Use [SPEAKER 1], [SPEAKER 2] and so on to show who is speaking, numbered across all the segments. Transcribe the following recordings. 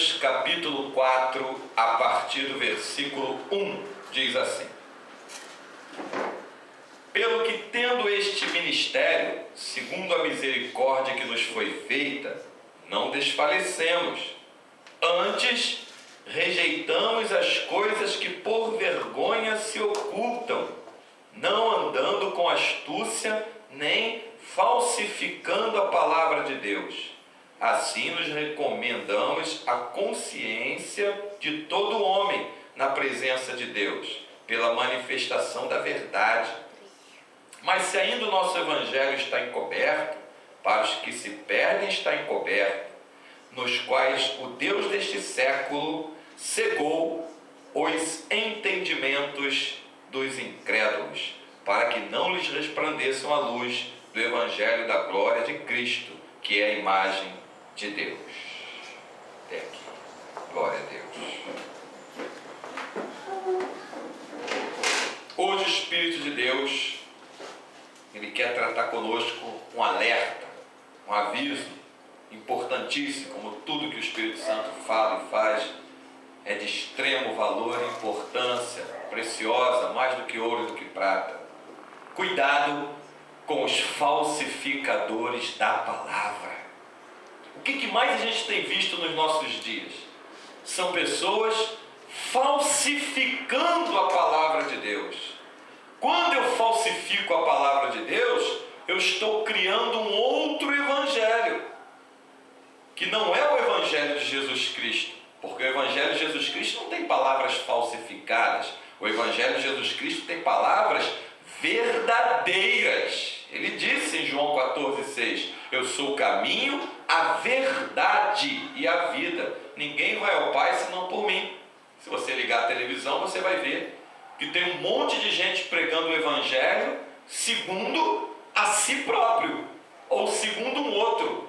[SPEAKER 1] Efésios capítulo 4, a partir do versículo 1, diz assim: Pelo que tendo este ministério, segundo a misericórdia que nos foi feita, não desfalecemos. Antes, rejeitamos as coisas que por vergonha se ocultam, não andando com astúcia, nem falsificando a palavra de Deus. Assim nos recomendamos a consciência de todo homem na presença de Deus, pela manifestação da verdade. Mas se ainda o nosso evangelho está encoberto, para os que se perdem está encoberto, nos quais o Deus deste século cegou os entendimentos dos incrédulos, para que não lhes resplandeçam a luz do evangelho da glória de Cristo, que é a imagem de Deus. Até aqui. Glória a Deus. Hoje o Espírito de Deus, Ele quer tratar conosco um alerta, um aviso importantíssimo, como tudo que o Espírito Santo fala e faz é de extremo valor e importância, preciosa, mais do que ouro e do que prata. Cuidado com os falsificadores da palavra. O que mais a gente tem visto nos nossos dias? São pessoas falsificando a palavra de Deus. Quando eu falsifico a palavra de Deus, eu estou criando um outro evangelho, que não é o evangelho de Jesus Cristo, porque o evangelho de Jesus Cristo não tem palavras falsificadas. O evangelho de Jesus Cristo tem palavras verdadeiras. Ele disse em João 14,6: Eu sou o caminho, a verdade e a vida. Ninguém vai ao Pai senão por mim. Se você ligar a televisão, você vai ver que tem um monte de gente pregando o evangelho segundo a si próprio, ou segundo um outro.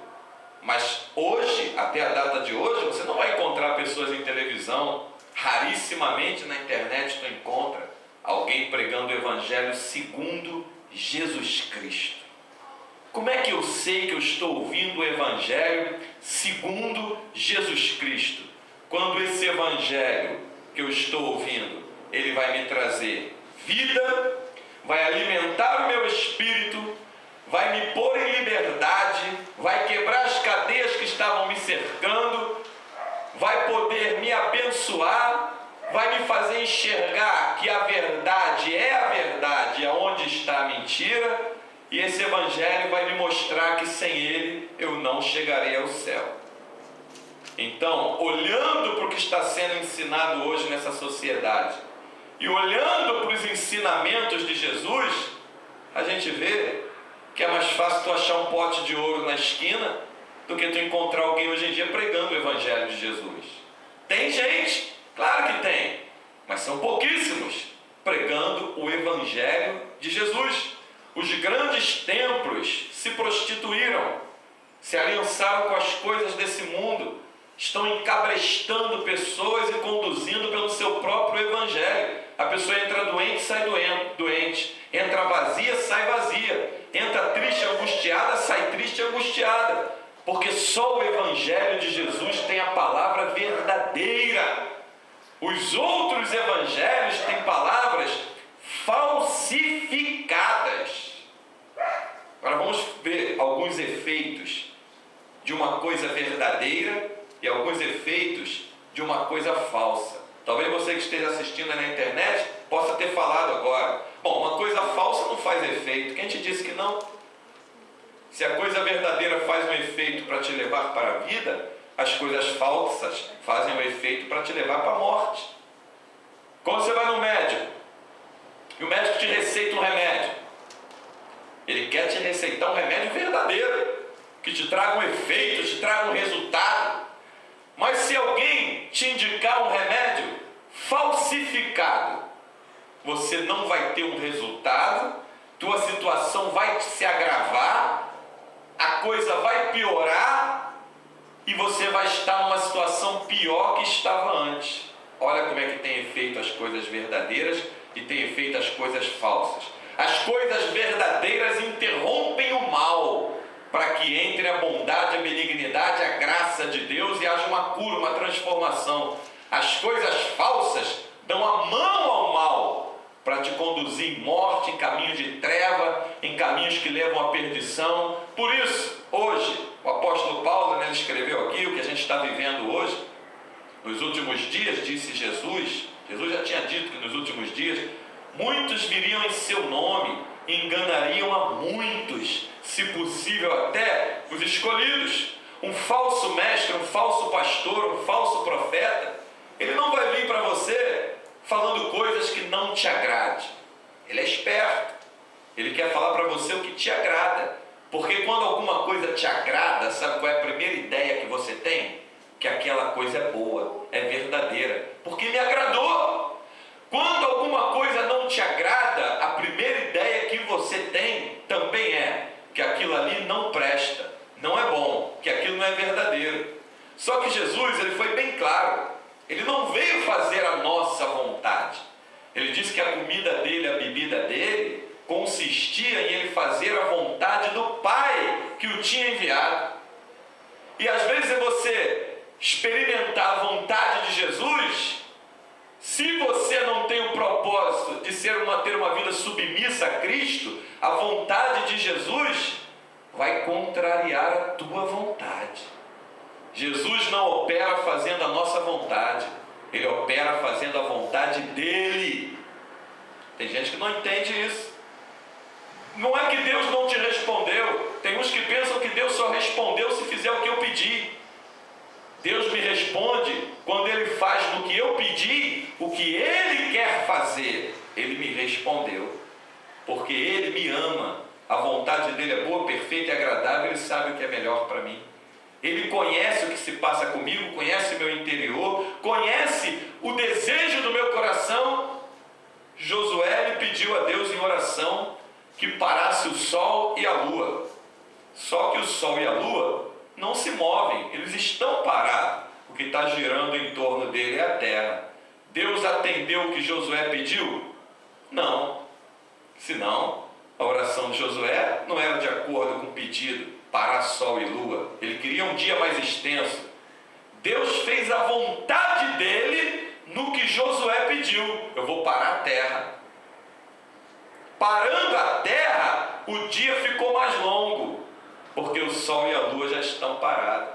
[SPEAKER 1] Mas hoje, até a data de hoje, você não vai encontrar pessoas em televisão. Rarissimamente na internet tu encontra alguém pregando o evangelho segundo Jesus Cristo. Como é que eu sei que eu estou ouvindo o evangelho segundo Jesus Cristo? Quando esse evangelho que eu estou ouvindo, ele vai me trazer vida, vai alimentar o meu espírito, vai me pôr em liberdade, vai quebrar as cadeias que estavam me cercando, vai poder me abençoar, vai me fazer enxergar que a verdade é a verdade, aonde está a mentira, e esse evangelho vai me mostrar que sem ele eu não chegarei ao céu. Então, olhando para o que está sendo ensinado hoje nessa sociedade, e olhando para os ensinamentos de Jesus, a gente vê que é mais fácil tu achar um pote de ouro na esquina do que tu encontrar alguém hoje em dia pregando o evangelho de Jesus. Tem gente, claro que tem, mas são pouquíssimos pregando o evangelho de Jesus. Os grandes templos se prostituíram, se aliançaram com as coisas desse mundo, estão encabrestando pessoas e conduzindo pelo seu próprio evangelho. A pessoa entra doente, sai doente, entra vazia, sai vazia, entra triste, angustiada, sai triste, angustiada, porque só o evangelho de Jesus tem a palavra verdadeira. Os outros evangelhos têm palavras falsificadas. Agora vamos ver alguns efeitos de uma coisa verdadeira e alguns efeitos de uma coisa falsa. Talvez você que esteja assistindo na internet possa ter falado agora: bom, uma coisa falsa não faz efeito. Quem te disse que não? Se a coisa verdadeira faz um efeito para te levar para a vida, as coisas falsas fazem um efeito para te levar para a morte. Quando você vai no médico e o médico te receita um remédio, ele quer te receitar um remédio verdadeiro, que te traga um efeito, te traga um resultado. Mas se alguém te indicar um remédio falsificado, você não vai ter um resultado, tua situação vai se agravar, a coisa vai piorar e você vai estar numa situação pior que estava antes. Olha como é que tem efeito as coisas verdadeiras e tem efeito as coisas falsas. As coisas verdadeiras interrompem o mal, para que entre a bondade, a benignidade, a graça de Deus e haja uma cura, uma transformação. As coisas falsas dão a mão ao mal para te conduzir em morte, em caminhos de treva, em caminhos que levam à perdição. Por isso, hoje, o apóstolo Paulo, né, ele escreveu aqui o que a gente está vivendo hoje. Nos últimos dias, disse Jesus já tinha dito que nos últimos dias muitos viriam em seu nome e enganariam a muitos, se possível até os escolhidos. Um falso mestre, um falso pastor, um falso profeta, ele não vai vir para você falando coisas que não te agradem. Ele é esperto, ele quer falar para você o que te agrada, porque quando alguma coisa te agrada, sabe qual é a primeira ideia que você tem? Que aquela coisa é boa, é verdadeira, porque me agradou. Quando alguma coisa não te agrada, a primeira ideia que você tem também é que aquilo ali não presta, não é bom, que aquilo não é verdadeiro. Só que Jesus, ele foi bem claro, ele não veio fazer a nossa vontade. Ele disse que a comida dele, a bebida dele, consistia em ele fazer a vontade do Pai que o tinha enviado. E às vezes você experimentar a vontade de Jesus, se você não tem o propósito de ter uma vida submissa a Cristo, a vontade de Jesus vai contrariar a tua vontade. Jesus não opera fazendo a nossa vontade, ele opera fazendo a vontade dele. Tem gente que não entende isso. Não é que Deus não te respondeu. Tem uns que pensam que Deus só respondeu se fizer o que eu pedi. Deus me responde quando Ele faz no que eu pedi, o que Ele quer fazer. Ele me respondeu, porque Ele me ama. A vontade dEle é boa, perfeita e agradável. Ele sabe o que é melhor para mim. Ele conhece o que se passa comigo, conhece o meu interior, conhece o desejo do meu coração. Josué pediu a Deus em oração que parasse o sol e a lua. Só que o sol e a lua não se movem, eles estão parados. O que está girando em torno dele é a terra. Deus atendeu o que Josué pediu? Não. Senão, a oração de Josué não era de acordo com o pedido, parar sol e lua. Ele queria um dia mais extenso. Deus fez a vontade dele no que Josué pediu. Eu vou parar a terra. Parando a terra, o dia ficou mais longo, porque o sol e a lua já estão parados.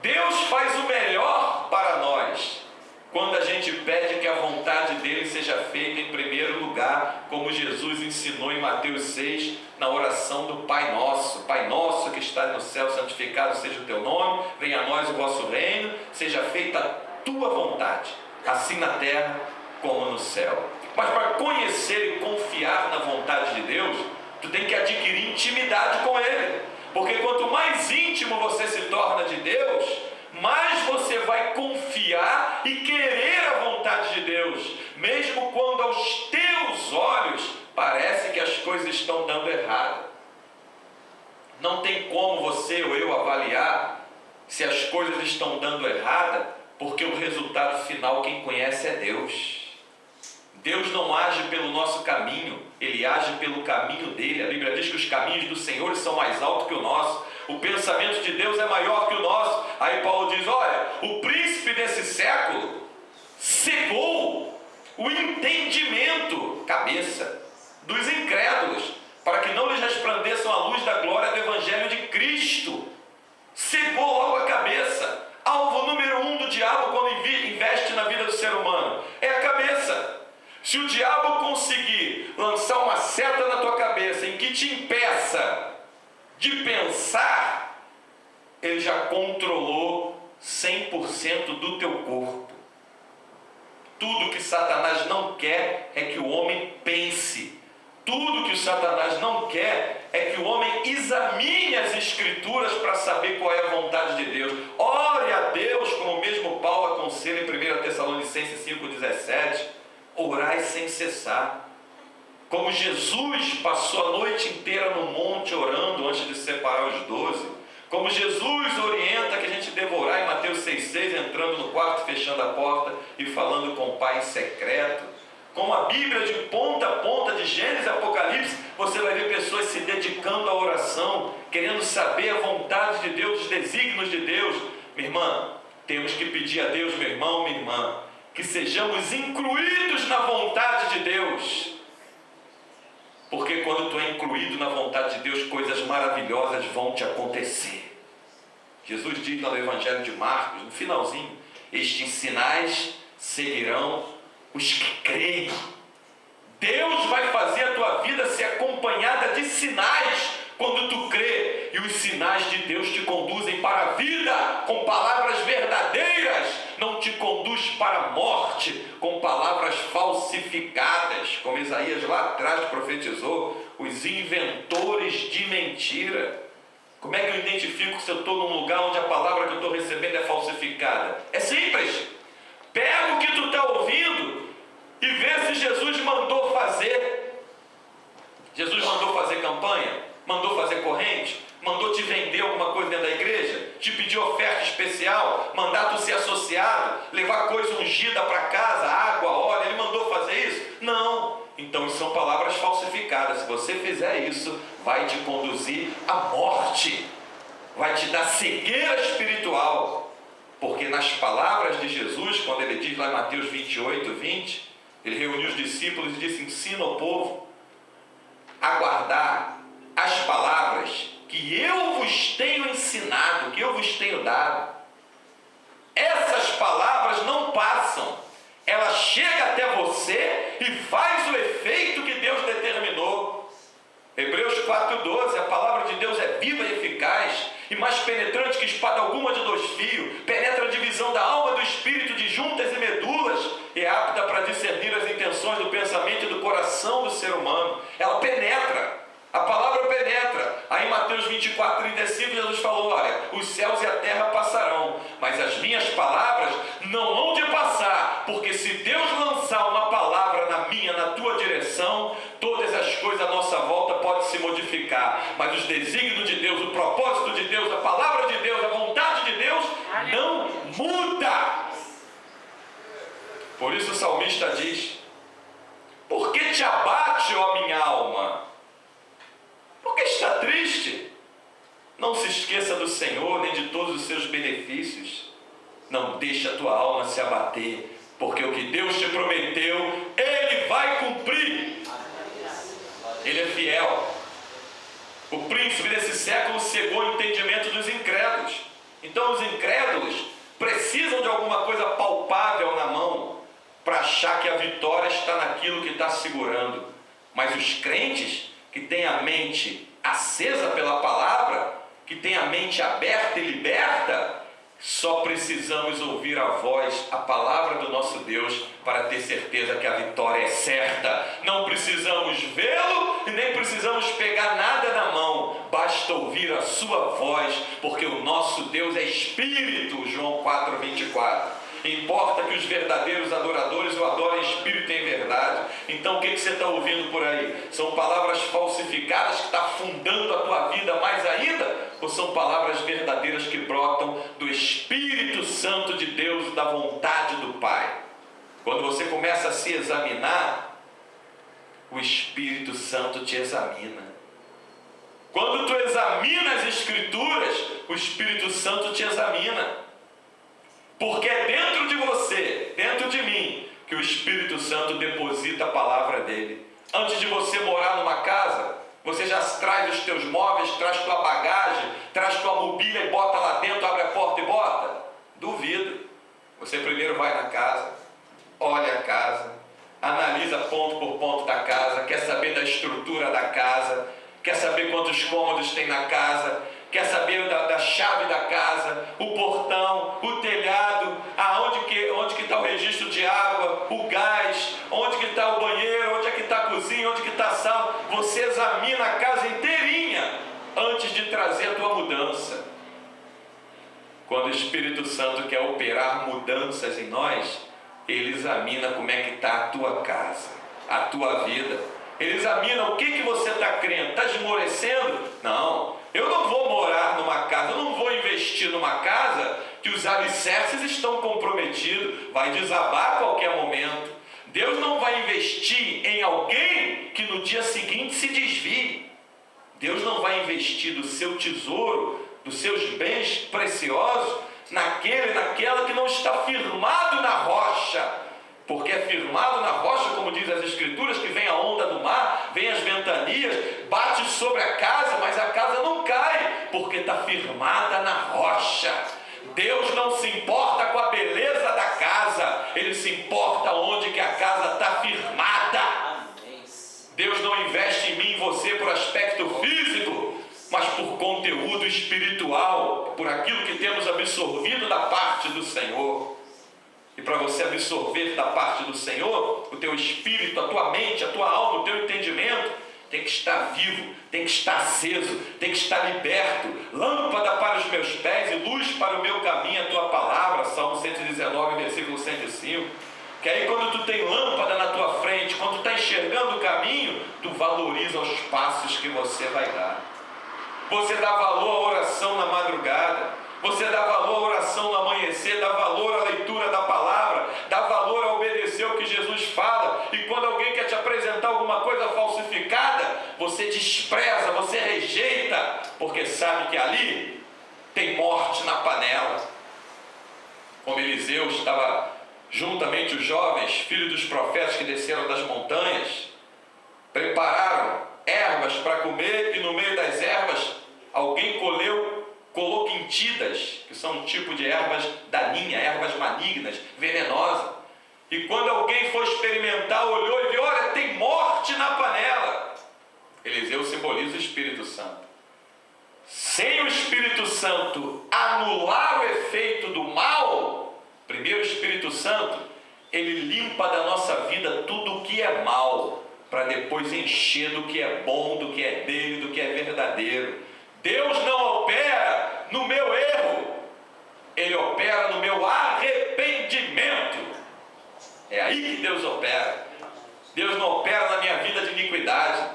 [SPEAKER 1] Deus faz o melhor para nós quando a gente pede que a vontade dele seja feita em primeiro lugar, como Jesus ensinou em Mateus 6, na oração do Pai Nosso. Pai nosso que está no céu, santificado seja o teu nome, venha a nós o vosso reino, seja feita a tua vontade, assim na terra como no céu. Mas para conhecer e confiar na vontade de Deus, tu tem que adquirir intimidade com Ele. Porque quanto mais íntimo você se torna de Deus, mais você vai confiar e querer a vontade de Deus, mesmo quando aos teus olhos parece que as coisas estão dando errado. Não tem como você ou eu avaliar se as coisas estão dando errada, porque o resultado final quem conhece é Deus. Deus não age pelo nosso caminho, Ele age pelo caminho dele. A Bíblia diz que os caminhos do Senhor são mais altos que o nosso. O pensamento de Deus é maior que o nosso. Aí Paulo diz, olha, o príncipe desse século cegou o entendimento, cabeça, dos incrédulos, para que não lhes resplandeçam a luz da glória do Evangelho de Cristo. Cegou logo a cabeça. Alvo número 1 do diabo quando investe na vida do ser humano é a cabeça. Se o diabo conseguir lançar uma seta na tua cabeça em que te impeça de pensar, ele já controlou 100% do teu corpo. Tudo que Satanás não quer é que o homem pense. Tudo que o Satanás não quer é que o homem examine as Escrituras para saber qual é a vontade de Deus. Ore a Deus, como mesmo Paulo aconselha em 1 Tessalonicenses 5,17. Orai sem cessar. Como Jesus passou a noite inteira no monte orando antes de separar os 12. Como Jesus orienta que a gente deva orar em Mateus 6,6, entrando no quarto, fechando a porta e falando com o Pai em secreto. como a Bíblia de ponta a ponta, de Gênesis e Apocalipse, você vai ver pessoas se dedicando à oração, querendo saber a vontade de Deus, os desígnios de Deus. Minha irmã, temos que pedir a Deus, meu irmão, minha irmã, que sejamos incluídos na vontade de Deus. Porque quando tu é incluído na vontade de Deus, coisas maravilhosas vão te acontecer. Jesus diz no Evangelho de Marcos, no finalzinho, estes sinais seguirão os que creem. Deus vai fazer a tua vida ser acompanhada de sinais quando tu crê. E os sinais de Deus te conduzem para a vida com palavras verdadeiras. Não te conduz para a morte com palavras falsificadas. Como Isaías lá atrás profetizou, os inventores de mentira. Como é que eu identifico se eu estou num lugar onde a palavra que eu estou recebendo é falsificada? É simples. Pega o que tu está ouvindo e vê se Jesus mandou fazer. Jesus mandou fazer campanha? Mandou fazer corrente? Mandou te vender alguma coisa dentro da igreja? Te pedir oferta especial? Mandar tu ser associado? Levar coisa ungida para casa? Água, óleo? Ele mandou fazer isso? Não. Então isso são palavras falsificadas. Se você fizer isso, vai te conduzir à morte. Vai te dar cegueira espiritual. Porque nas palavras de Jesus, quando ele diz lá em Mateus 28, 20, ele reuniu os discípulos e disse: ensina ao povo a guardar as palavras que eu vos tenho ensinado, que eu vos tenho dado. Essas palavras não passam. Ela chega até você e faz o efeito que Deus determinou. Hebreus 4,12, a palavra de Deus é viva e eficaz, e mais penetrante que espada alguma de 2 fios, penetra a divisão da alma e do espírito, de juntas e medulas, e é apta para discernir as intenções do pensamento e do coração do ser humano. Ela penetra, a palavra penetra. Aí em Mateus 24:35 Jesus falou: olha, os céus e a terra passarão, mas as minhas palavras não hão de passar, porque se Deus lançar uma palavra na minha, na tua direção, todas as coisas à nossa volta podem se modificar, mas os desígnios de Deus, o propósito de Deus, a palavra de Deus, a vontade de Deus não muda. Por isso o salmista diz: por que te abate, ó minha alma? Por que está triste? Não se esqueça do Senhor, nem de todos os seus benefícios. Não deixe a tua alma se abater, porque o que Deus te prometeu, Ele vai cumprir. Ele é fiel. O príncipe desse século cegou o entendimento dos incrédulos. Então os incrédulos precisam de alguma coisa palpável na mão para achar que a vitória está naquilo que está segurando. Mas os crentes que têm a mente acesa pela palavra, que têm a mente aberta e liberta, só precisamos ouvir a voz, a palavra do nosso Deus, para ter certeza que a vitória é certa. Não precisamos vê-lo e nem precisamos pegar nada na mão, basta ouvir a sua voz, porque o nosso Deus é Espírito. João 4:24. Importa que os verdadeiros adoradores o adorem em espírito e em verdade. Então o que você está ouvindo por aí? São palavras falsificadas que estão afundando a tua vida mais ainda? Ou são palavras verdadeiras que brotam do Espírito Santo de Deus, da vontade do Pai? Quando você começa a se examinar, o Espírito Santo te examina. Quando tu examina as Escrituras, o Espírito Santo te examina. Porque é dentro de você, dentro de mim, que o Espírito Santo deposita a palavra dele. Antes de você morar numa casa, você já traz os teus móveis, traz tua bagagem, traz tua mobília e bota lá dentro, abre a porta e bota? Duvido. Você primeiro vai na casa, olha a casa, analisa ponto por ponto da casa, quer saber da estrutura da casa, quer saber quantos cômodos tem na casa, quer saber da chave da casa, o portão, o telhado, onde que está o registro de água, o gás, onde que está o banheiro, onde é que está a cozinha, onde que está a sala. Você examina a casa inteirinha antes de trazer a tua mudança. Quando o Espírito Santo quer operar mudanças em nós, Ele examina como é que está a tua casa, a tua vida. Ele examina o que você está crendo. Está esmorecendo? Não. Eu não vou morar numa casa, eu não vou investir numa casa que os alicerces estão comprometidos. Vai desabar a qualquer momento. Deus não vai investir em alguém que no dia seguinte se desvie. Deus não vai investir do seu tesouro, dos seus bens preciosos, naquela que não está firmado na rocha. Porque é firmado na rocha, como diz as Escrituras, que vem a onda do mar, vem as ventanias, bate sobre a casa, mas a casa não cai, porque está firmada na rocha. Deus não se importa com a beleza da casa, Ele se importa onde que a casa está firmada. Deus não investe em mim e em você por aspecto físico, mas por conteúdo espiritual, por aquilo que temos absorvido da parte do Senhor. E para você absorver da parte do Senhor, o teu espírito, a tua mente, a tua alma, o teu entendimento tem que estar vivo, tem que estar aceso, tem que estar liberto. Lâmpada para os meus pés e luz para o meu caminho, a tua palavra, Salmo 119, versículo 105. Que aí quando tu tem lâmpada na tua frente, quando tu está enxergando o caminho, tu valoriza os passos que você vai dar. Você dá valor à oração na madrugada. Você dá valor à oração no amanhecer, dá valor à leitura da palavra, dá valor a obedecer o que Jesus fala. E quando alguém quer te apresentar alguma coisa falsificada, você despreza, você rejeita, porque sabe que ali tem morte na panela. Como Eliseu estava juntamente os jovens, filhos dos profetas que desceram das montanhas, prepararam ervas para comer, e no meio das ervas alguém colou quintidas, que são um tipo de ervas daninhas, ervas malignas, venenosas. E quando alguém foi experimentar, olhou e viu, olha, tem morte na panela. Eliseu simboliza o Espírito Santo. Sem o Espírito Santo anular o efeito do mal, primeiro o Espírito Santo, ele limpa da nossa vida tudo o que é mal, para depois encher do que é bom, do que é dele, do que é verdadeiro. Deus não opera no meu erro, Ele opera no meu arrependimento. É aí que Deus opera. Deus não opera na minha vida de iniquidade.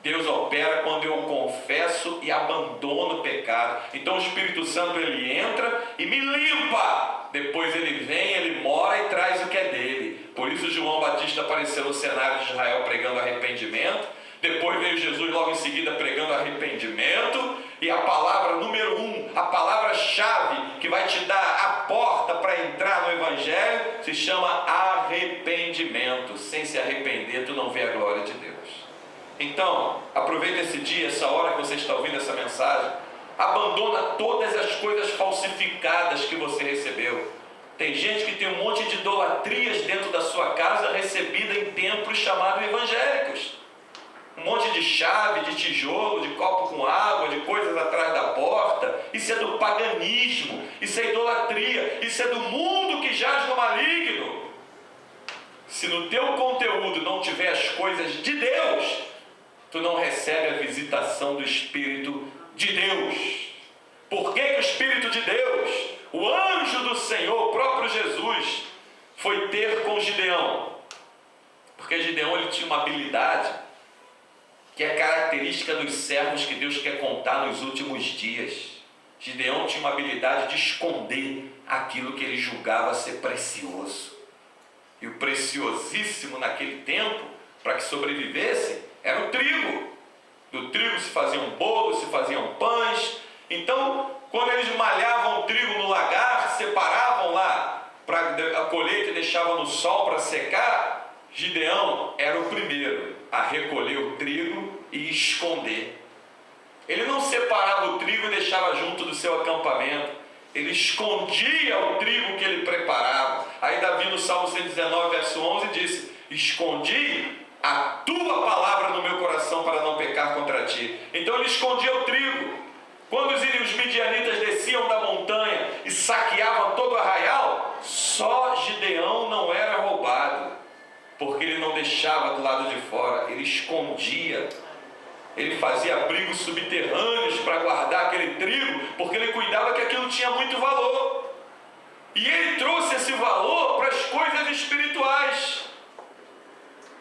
[SPEAKER 1] Deus opera quando eu confesso e abandono o pecado. Então o Espírito Santo, ele entra e me limpa. Depois ele vem, ele mora e traz o que é dele. Por isso João Batista apareceu no cenário de Israel pregando arrependimento. Depois veio Jesus logo em seguida pregando arrependimento. E a palavra número 1, a palavra-chave que vai te dar a porta para entrar no Evangelho, se chama arrependimento. Sem se arrepender, tu não vê a glória de Deus. Então, aproveita esse dia, essa hora que você está ouvindo essa mensagem. Abandona todas as coisas falsificadas que você recebeu. Tem gente que tem um monte de idolatrias dentro da sua casa, recebida em templos chamados evangélicos. Um monte de chave, de tijolo, de copo com água, de coisas atrás da porta. Isso é do paganismo, isso é idolatria, isso é do mundo que jaz no maligno. Se no teu conteúdo não tiver as coisas de Deus, tu não recebe a visitação do Espírito de Deus. Por que que o Espírito de Deus, o anjo do Senhor, o próprio Jesus, foi ter com Gideão? Porque Gideão, ele tinha uma habilidade que é característica dos servos que Deus quer contar nos últimos dias. Gideão tinha uma habilidade de esconder aquilo que ele julgava ser precioso. E o preciosíssimo naquele tempo, para que sobrevivesse, era o trigo. Do trigo se faziam bolos, se faziam pães. Então, quando eles malhavam o trigo no lagar, separavam lá para a colheita e deixavam no sol para secar, Gideão era o primeiro a recolher o trigo e esconder. Ele não separava o trigo e deixava junto do seu acampamento. Ele escondia o trigo que ele preparava. Aí Davi no Salmo 119, verso 11 disse: escondi a tua palavra no meu coração para não pecar contra ti. Então ele escondia o trigo. Quando os midianitas desciam da montanha e saqueavam todo o arraial, só Gideão não era roubado, porque ele não deixava do lado de fora, ele escondia. Ele fazia abrigos subterrâneos para guardar aquele trigo, porque ele cuidava que aquilo tinha muito valor. E ele trouxe esse valor para as coisas espirituais.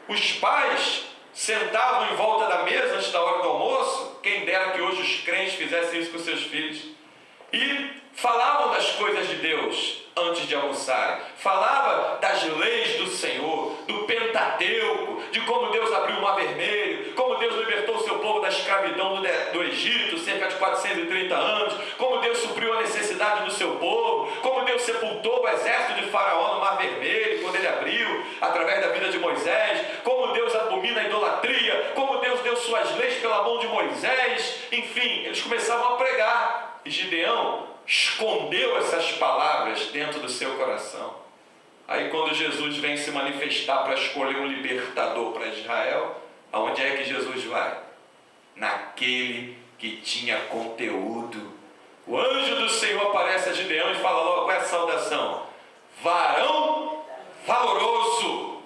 [SPEAKER 1] Os pais sentavam em volta da mesa antes da hora do almoço, quem dera que hoje os crentes fizessem isso com seus filhos, e falavam das coisas de Deus antes de almoçarem. Falava das leis do Senhor, do como Deus abriu o mar vermelho, como Deus libertou o seu povo da escravidão do Egito, cerca de 430 anos, como Deus supriu a necessidade do seu povo, como Deus sepultou o exército de Faraó no mar vermelho, quando ele abriu, através da vida de Moisés, como Deus abomina a idolatria, como Deus deu suas leis pela mão de Moisés. Enfim, eles começavam a pregar, e Gideão escondeu essas palavras dentro do seu coração. Aí quando Jesus vem se manifestar para escolher um libertador para Israel, aonde é que Jesus vai? Naquele que tinha conteúdo. O anjo do Senhor aparece a Gideão e fala logo: qual é a saudação? Varão valoroso.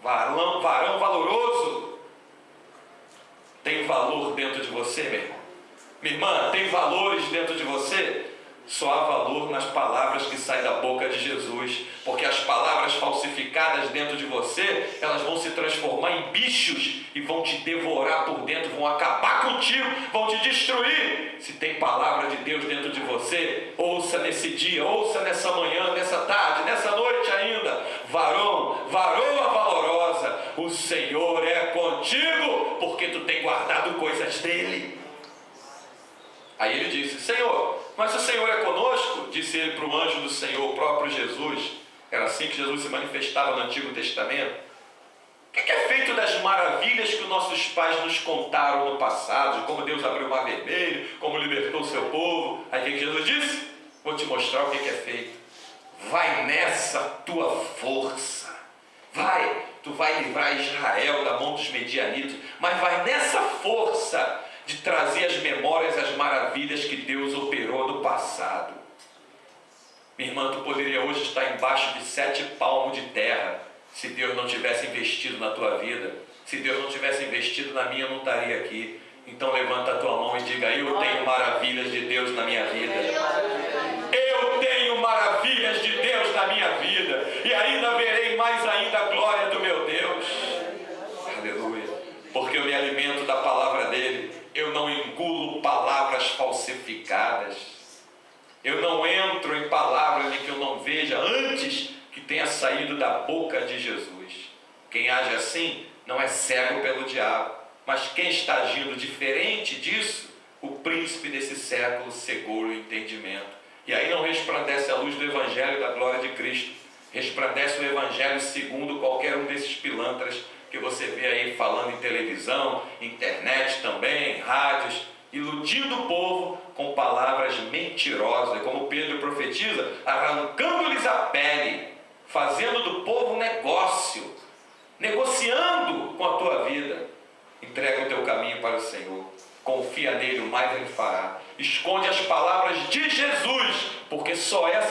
[SPEAKER 1] Varão valoroso. Tem valor dentro de você, meu irmão? Minha irmã, tem valores dentro de você? Só há valor nas palavras que saem da boca de Jesus, porque as palavras falsificadas dentro de você, elas vão se transformar em bichos e vão te devorar por dentro, vão acabar contigo, vão te destruir. Se tem palavra de Deus dentro de você, ouça nesse dia, ouça nessa manhã, nessa tarde, nessa noite ainda: varoa valorosa, o Senhor é contigo, porque tu tem guardado coisas dele. Aí ele disse: Senhor, mas o Senhor é conosco? Disse ele para o anjo do Senhor, o próprio Jesus. Era assim que Jesus se manifestava no Antigo Testamento. O que é feito das maravilhas que os nossos pais nos contaram no passado, de como Deus abriu o mar vermelho, como libertou o seu povo? Aí o que Jesus disse? Vou te mostrar o que é feito. Vai nessa tua força. Tu vai livrar Israel da mão dos medianitas, mas vai nessa força de trazer às memórias as maravilhas que Deus operou no passado. Minha irmã, tu poderia hoje estar embaixo de 7 palmos de terra, se Deus não tivesse investido na tua vida. Se Deus não tivesse investido na minha, eu não estaria aqui. Então levanta a tua mão e diga: eu tenho maravilhas de Deus na minha vida. Eu tenho maravilhas de Deus na minha vida, e ainda verei mais ainda a glória do meu Deus. Aleluia. Porque eu me alimento da palavra dele. Eu não engulo palavras falsificadas. Eu não entro em palavras em que eu não veja antes que tenha saído da boca de Jesus. Quem age assim não é cego pelo diabo, mas quem está agindo diferente disso, o príncipe desse século cegou-lhe o entendimento. E aí não resplandece a luz do Evangelho da glória de Cristo. Resplandece o Evangelho segundo qualquer um desses pilantras que você vê aí falando em televisão, internet também, rádios, iludindo o povo com palavras mentirosas, como Pedro profetiza, arrancando-lhes a pele, fazendo do povo um negócio, negociando com a tua vida. Entrega o teu caminho para o Senhor, confia nele, o mais ele fará. Esconde as palavras de Jesus, porque só essa